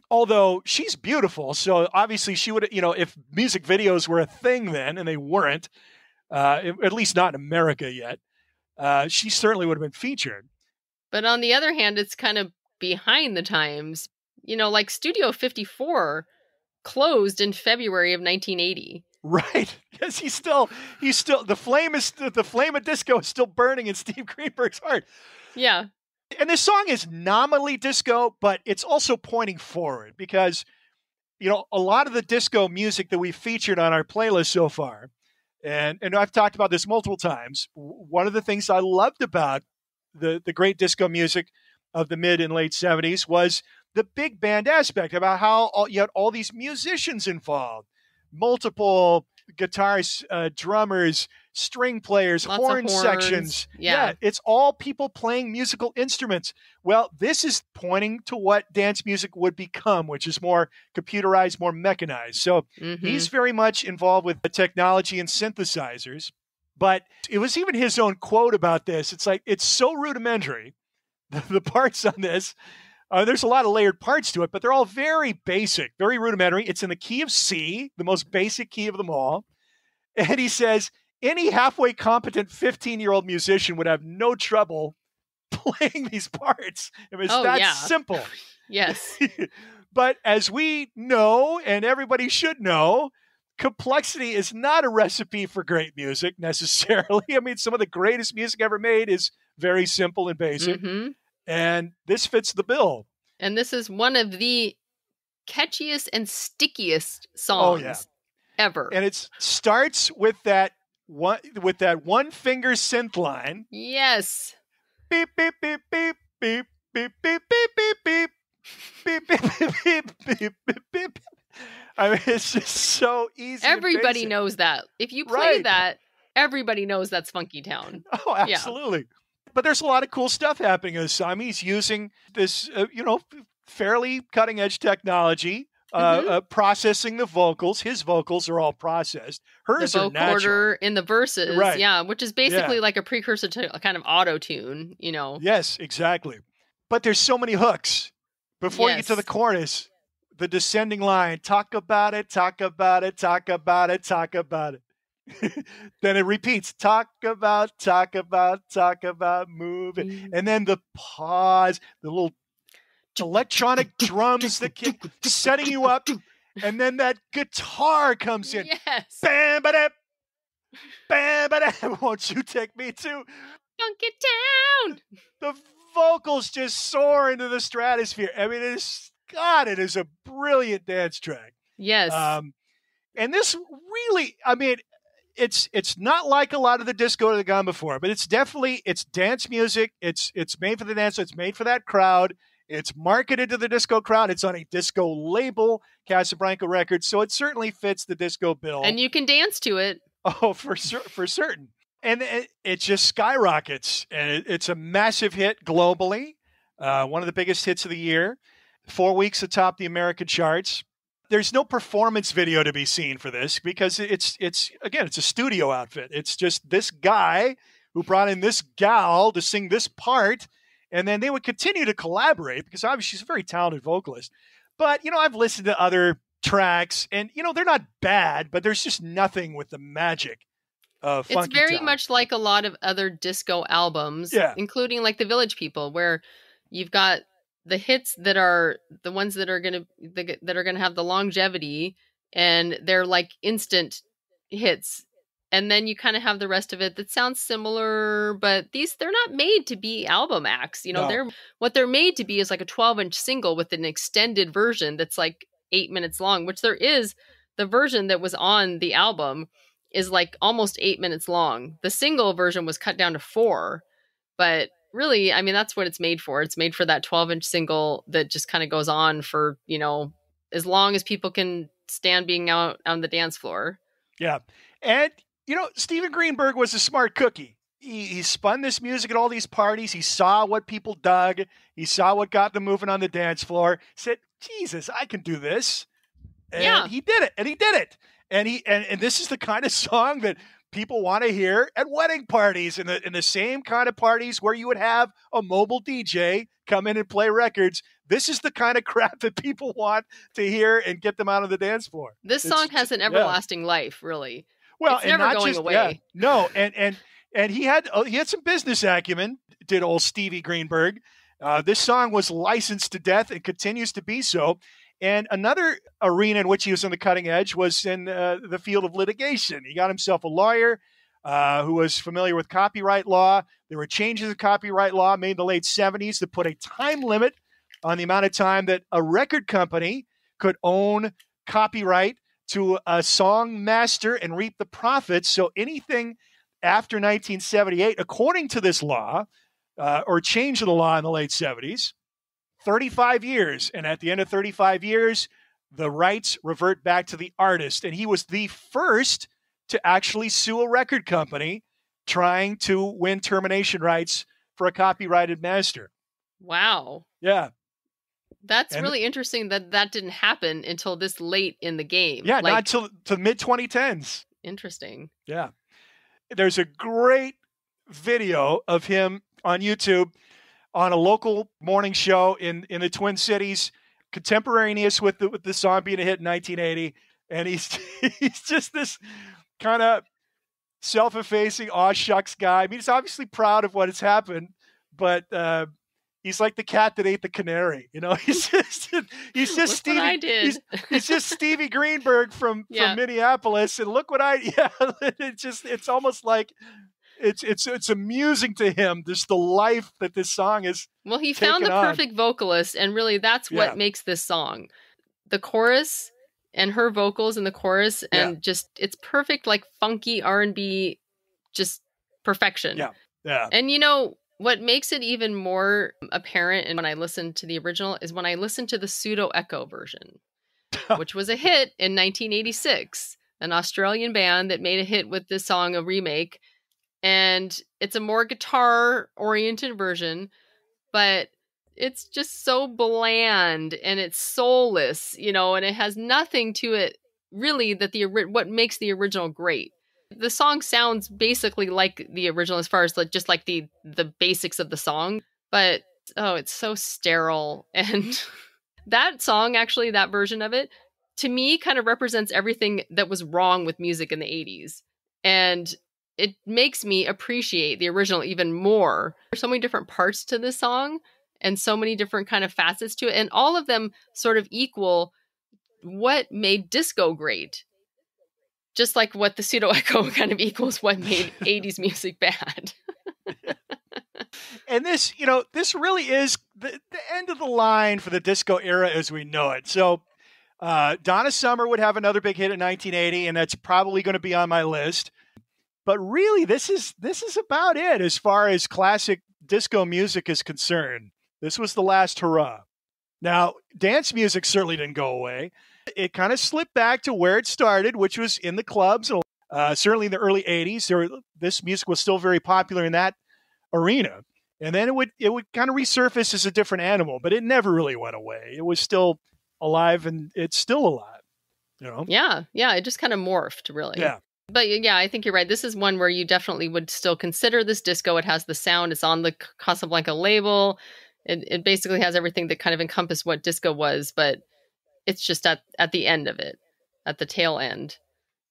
S1: Although she's beautiful. So obviously she would, if music videos were a thing then, and they weren't, at least not in America yet, she certainly would have been featured.
S2: But on the other hand, it's kind of behind the times. Like Studio 54 closed in February of 1980.
S1: Right. Yes, he's still the flame of disco is still burning in Steve Greenberg's heart.
S2: Yeah.
S1: And this song is nominally disco, but it's also pointing forward because, a lot of the disco music that we've featured on our playlist so far, and I've talked about this multiple times, one of the things I loved about the great disco music of the mid and late 70s was the big band aspect, about how you had all these musicians involved, multiple guitarists, drummers, string players, horn sections.
S2: Yeah,
S1: it's all people playing musical instruments. Well, this is pointing to what dance music would become, which is more computerized, more mechanized. So he's very much involved with the technology and synthesizers. But it was even his own quote about this. It's like, it's so rudimentary, the parts on this. There's a lot of layered parts to it, but they're all very basic, very rudimentary. It's in the key of C, the most basic key of them all. And he says, any halfway competent 15-year-old musician would have no trouble playing these parts. I mean, it's that simple.
S2: Yes.
S1: But as we know, and everybody should know, complexity is not a recipe for great music necessarily. I mean, some of the greatest music ever made is very simple and basic. And this fits the bill.
S2: And this is one of the catchiest and stickiest songs ever.
S1: And it starts with that one finger synth line.
S2: Yes.
S1: Beep, beep, beep, beep, beep, beep, beep, beep, beep, beep, beep, beep, beep, beep, beep, beep. I mean, it's just so easy.
S2: Everybody knows that. If you play that, everybody knows that's Funkytown.
S1: Oh, absolutely. Yeah. But there's a lot of cool stuff happening in the song. He's using this, fairly cutting edge technology, processing the vocals. His vocals are all processed. Hers are natural. The vocoder
S2: in the verses, which is basically like a precursor to a kind of auto-tune,
S1: Yes, exactly. But there's so many hooks. Before you get to the chorus, the descending line, talk about it, talk about it, talk about it, talk about it. Then it repeats, talk about moving. And then the pause, the little electronic drums that kick, setting you up. And then that guitar comes in.
S2: Yes.
S1: Bam, ba-da, bam, ba-da. Won't you take me to
S2: Funkytown?
S1: The vocals just soar into the stratosphere. I mean, it is a brilliant dance track.
S2: Yes.
S1: And this really, I mean, it's not like a lot of the disco that have gone before, but it's dance music. It's made for the dance. It's made for that crowd. It's marketed to the disco crowd. It's on a disco label, Casablanca Records. So it certainly fits the disco bill.
S2: And you can dance to it.
S1: Oh, for certain. And it just skyrockets. And it's a massive hit globally. One of the biggest hits of the year. 4 weeks atop the American charts. There's no performance video to be seen for this because it's a studio outfit. It's just this guy who brought in this gal to sing this part, and then they would continue to collaborate because obviously she's a very talented vocalist. But, I've listened to other tracks and, they're not bad, but there's just nothing with the magic of Funkytown.
S2: It's very much like a lot of other disco albums, including like the Village People, where you've got the hits that are the ones that are going to have the longevity, and they're like instant hits. And then you kind of have the rest of it that sounds similar, but they're not made to be album acts. What they're made to be is like a 12-inch single with an extended version that's like 8 minutes long, which there is. The version that was on the album is like almost 8 minutes long. The single version was cut down to 4, but really, I mean, that's what it's made for. It's made for that 12-inch single that just kind of goes on for, as long as people can stand being out on the dance floor.
S1: Yeah. And, Steven Greenberg was a smart cookie. He spun this music at all these parties. He saw what people dug. He saw what got them moving on the dance floor. Said, Jesus, I can do this. And he did it. And he did it. And this is the kind of song that people want to hear at wedding parties, in the same kind of parties where you would have a mobile DJ come in and play records. This is the kind of crap that people want to hear and get them out of the dance floor.
S2: This song has an everlasting life, really.
S1: Well,
S2: it's never going away.
S1: Yeah, no, and he had some business acumen. Did old Stevie Greenberg? This song was licensed to death and continues to be so. And another arena in which he was on the cutting edge was in the field of litigation. He got himself a lawyer who was familiar with copyright law. There were changes in copyright law made in the late 70s that put a time limit on the amount of time that a record company could own copyright to a song master and reap the profits. So anything after 1978, according to this law, or change of the law in the late 70s, 35 years. And at the end of 35 years, the rights revert back to the artist. And he was the first to actually sue a record company trying to win termination rights for a copyrighted master.
S2: Wow.
S1: Yeah.
S2: That's really interesting that didn't happen until this late in the game.
S1: Yeah, not until the mid-2010s.
S2: Interesting.
S1: Yeah. There's a great video of him on YouTube on a local morning show in the Twin Cities, contemporaneous with the song being a hit in 1980. And he's just this kind of self-effacing, aw shucks guy. I mean, he's obviously proud of what has happened, but he's like the cat that ate the canary. He's just Stevie.
S2: What I did.
S1: He's just Stevie Greenberg from Minneapolis, and look what it's almost like it's amusing to him, just the life that this song is.
S2: Well, he found the perfect vocalist, and really that's what makes this song. The chorus and her vocals in the chorus, and just it's perfect, like funky R&B, just perfection.
S1: Yeah, yeah.
S2: And what makes it even more apparent, and when I listen to the original, is when I listen to the pseudo echo version. which was a hit in 1986. An Australian band that made a hit with this song, a remake. And it's a more guitar-oriented version, but it's just so bland and it's soulless, and it has nothing to it really that what makes the original great. The song sounds basically like the original as far as just like the basics of the song, but it's so sterile. And that song, actually, that version of it, to me kind of represents everything that was wrong with music in the 80s. And it makes me appreciate the original even more. There's so many different parts to this song and so many different kind of facets to it. And all of them sort of equal what made disco great. Just like what the pseudo echo kind of equals what made 80s music bad.
S1: And this, this really is the end of the line for the disco era as we know it. So Donna Summer would have another big hit in 1980, and that's probably going to be on my list. But really, this is about it as far as classic disco music is concerned. This was the last hurrah. Now, dance music certainly didn't go away. It kind of slipped back to where it started, which was in the clubs. Certainly in the early 80s, this music was still very popular in that arena. And then it would kind of resurface as a different animal, but it never really went away. It was still alive, and it's still alive.
S2: Yeah, it just kind of morphed, really.
S1: Yeah.
S2: But yeah, I think you're right. This is one where you definitely would still consider this disco. It has the sound. It's on the Casablanca label. It basically has everything that kind of encompassed what disco was, but it's just at the end of it, at the tail end.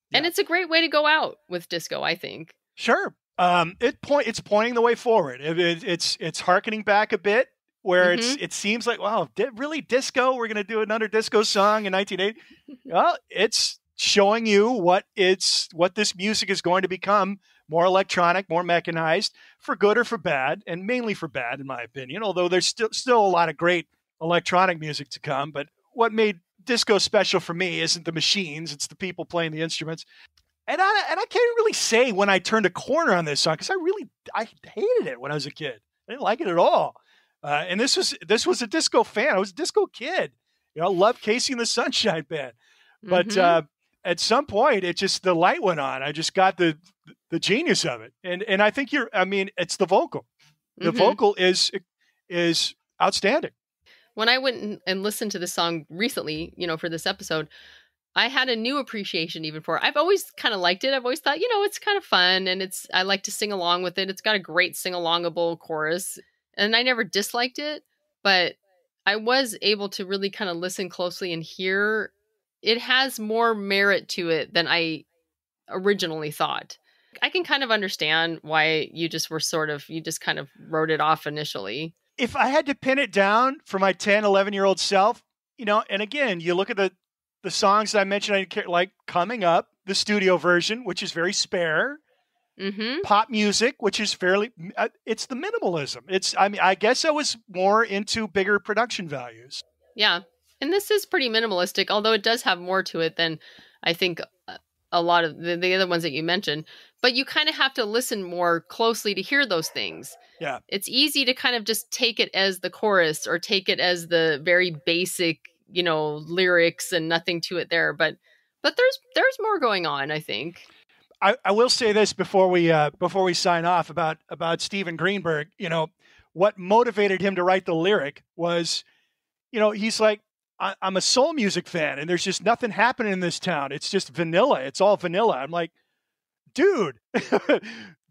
S2: Yeah. And it's a great way to go out with disco, I think.
S1: Sure. It's pointing the way forward. It's harkening back a bit where it seems like, wow, really disco? We're going to do another disco song in 1980. Well, it's showing you what this music is going to become: more electronic, more mechanized, for good or for bad, and mainly for bad, in my opinion, although there's still a lot of great electronic music to come. But what made disco special for me isn't the machines, it's the people playing the instruments. And I can't really say when I turned a corner on this song, because I hated it when I was a kid. I didn't like it at all. And this was a disco fan. I was a disco kid. I loved Casey and the Sunshine Band. But at some point, the light went on. I just got the genius of it. And I think it's the vocal. The vocal is outstanding.
S2: When I went and listened to this song recently, for this episode, I had a new appreciation even for it. I've always kind of liked it. I've always thought, it's kind of fun, and I like to sing along with it. It's got a great sing-alongable chorus, and I never disliked it, but I was able to really kind of listen closely and hear it has more merit to it than I originally thought. I can kind of understand why you just kind of wrote it off initially.
S1: If I had to pin it down for my 10, 11-year-old self, and again, you look at the songs that I mentioned, like Coming Up, the studio version, which is very spare. Pop music, which is it's the minimalism. I guess I was more into bigger production values.
S2: Yeah. And this is pretty minimalistic, although it does have more to it than I think a lot of the other ones that you mentioned. But you kind of have to listen more closely to hear those things.
S1: Yeah.
S2: It's easy to kind of just take it as the chorus or take it as the very basic, lyrics and nothing to it there. But there's more going on, I think.
S1: I will say this before we sign off about Steven Greenberg. What motivated him to write the lyric was, he's like, I'm a soul music fan, and there's just nothing happening in this town. It's just vanilla. It's all vanilla. I'm like, dude,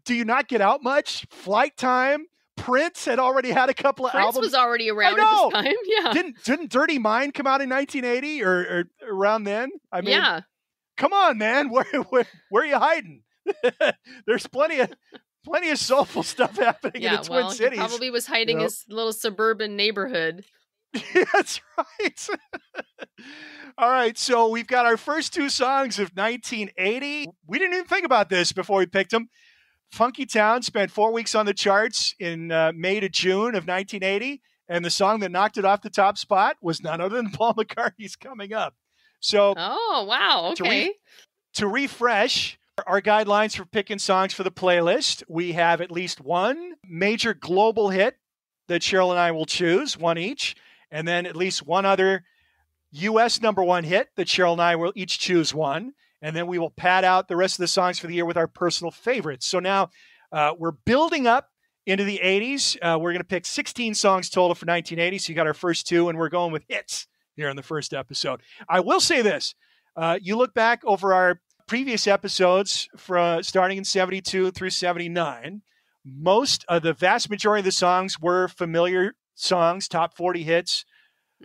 S1: do you not get out much? Flight Time, Prince had already had a couple of albums.
S2: Prince was already around at this time. Yeah.
S1: Didn't Dirty Mind come out in 1980 or around then?
S2: Yeah.
S1: Come on, man. Where are you hiding? There's plenty of soulful stuff happening in the Twin Cities.
S2: He probably was hiding his little suburban neighborhood.
S1: That's right. All right, so we've got our first two songs of 1980. We didn't even think about this before we picked them. Funkytown spent 4 weeks on the charts in May to June of 1980, and the song that knocked it off the top spot was none other than Paul McCartney's Coming Up. So,
S2: oh, wow, okay.
S1: To refresh our guidelines for picking songs for the playlist, we have at least one major global hit that Sheryl and I will choose, one each, and then at least one other U.S. number one hit that Sheryl and I will each choose one. And then we will pad out the rest of the songs for the year with our personal favorites. So now we're building up into the 80s. We're going to pick 16 songs total for 1980. So you got our first two, and we're going with hits here in the first episode. I will say this. You look back over our previous episodes from starting in 72 through 79, the vast majority of the songs were familiar songs, top 40 hits.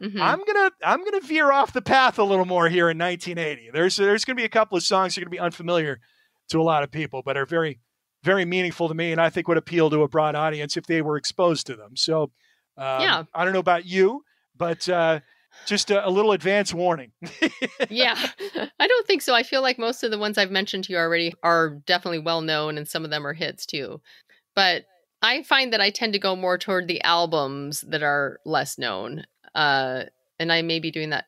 S1: Mm-hmm. I'm gonna veer off the path a little more here in 1980. There's gonna be a couple of songs that are gonna be unfamiliar to a lot of people, but are very, very meaningful to me, and I think would appeal to a broad audience if they were exposed to them. So, I don't know about you, but just a little advance warning.
S2: Yeah, I don't think so. I feel like most of the ones I've mentioned to you already are definitely well known, and some of them are hits too. But I find that I tend to go more toward the albums that are less known. And I may be doing that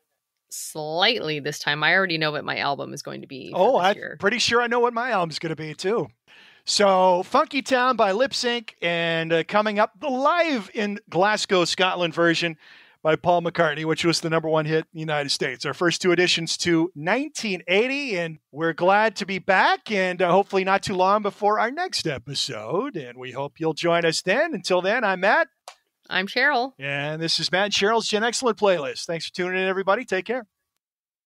S2: slightly this time. I already know what my album is going to be.
S1: I'm pretty sure I know what my album's going to be too. So Funkytown by Lip Sync, and coming up, the live in Glasgow, Scotland version by Paul McCartney, which was the number one hit in the United States. Our first two additions to 1980, and we're glad to be back, and hopefully not too long before our next episode. And we hope you'll join us then. Until then, I'm Matt.
S2: I'm Sheryl.
S1: And this is Matt and Sheryl's Gen Excellent Playlist. Thanks for tuning in, everybody. Take care.